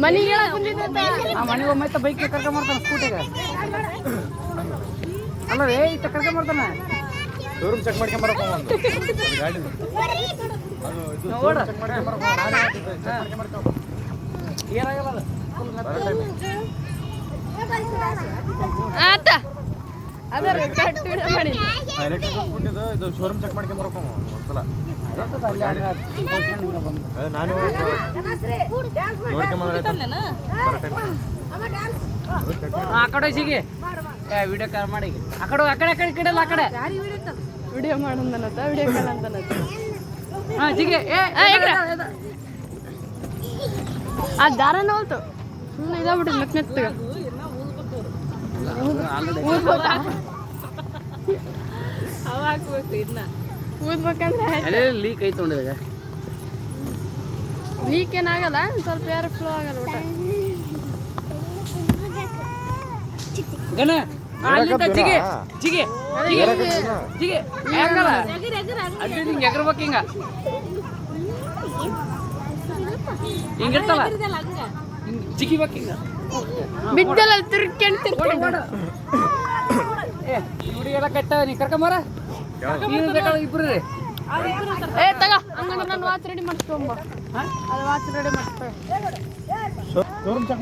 ಮನೆಗೆ ಮನೆಗೆ ಒಮ್ಮೆ ಬೈಕ್ ಕರ್ಕೊಂಬರ್ತಾನೆ ಸ್ಕೂಟಿಗೆ ಅಲ್ಲ ರೇ ಇತ್ತ ಕರ್ಕೊಂಬರ್ತಾನೆ ಶೋರೂಮ್ ಚೆಕ್ ಮಾಡ್ಕೊಂಬರಪ್ಪ ಒಂದು ಗಾಡಿ ಏನಾಗಲ್ಲ ಆತ ಅದರ ಕಟ್ಟಿಡ ಮಾಡಿ ಎಲೆಕ್ಟ್ರಿಕ್ ಸ್ಕೂಟಿದು ಇದು ಶೋರೂಮ್ ಚೆಕ್ ಮಾಡ್ಕೊಂಬರಪ್ಪ ಒಂದ್ಸಲ ನಾನು ಆ ಕಡೆ ಸಿಗಿ ವಿಡಿಯೋ ಕಾಲ್ ಮಾಡಿ ಆ ಕಡೆ ಆ ಕಡೆ ಆ ಕಡೆ ಆ ಕಡೆ ವಿಡಿಯೋ ಮಾಡೋದನ್ನತ್ತ ವಿಡಿಯೋ ಕಾಲ್ ಅಂತನತ್ತ ಹಾ ಸಿಗಿ ಆ ದಾರನ ಹೋಲ್ತು ಸುಮ್ಮನೆ ಇದಾಗ್ಬಿಟ್ಟು ಮತ್ತೆ ಮೆತ್ತಗ ಊದ್ಬೇಕಂದ್ರೆ ಲೀಕ್ ಐತೆ ನೋಡಿದಾಗ ಲೀಕ್ ಏನಾಗಲ್ಲ ಸ್ವಲ್ಪ ಏರ್ ಫ್ಲೋ ಆಗಲ್ಲ ಊಟ ಗಣ ಅಲ್ಲಿಂದ ಜಿಗೆ ಜಿಗೆ ಜಿಗೆ ಯಾಕಲ್ಲ ಅಲ್ಲಿ ಹಿಂಗೆ ಎಗರ್ಬೇಕು ಹಿಂಗ ಹಿಂಗಿರ್ತಲ್ಲ ಜಿಗಿಬೇಕು ಹಿಂಗ ಬಿದ್ದಲ್ಲ ತಿರ್ಕೊಂಡು ಹುಡುಗಿಯೆಲ್ಲ ಕಟ್ಟ ನೀ ಕರ್ಕೊಂಬರ ನೀನು ಬೇಕಾದ್ರೆ ಇಬ್ರು ರೀ ಏ ತಗ ಹಂಗಂದ್ರೆ ನಾನು ವಾಚ್ ರೆಡಿ ಮಾಡಿಸ್ಕೊಂಬ ಅದು ವಾಚ್ ರೆಡಿ ಮಾಡಿಸ್ಕೊ ಶೋರೂಮ್ ಚೆಕ್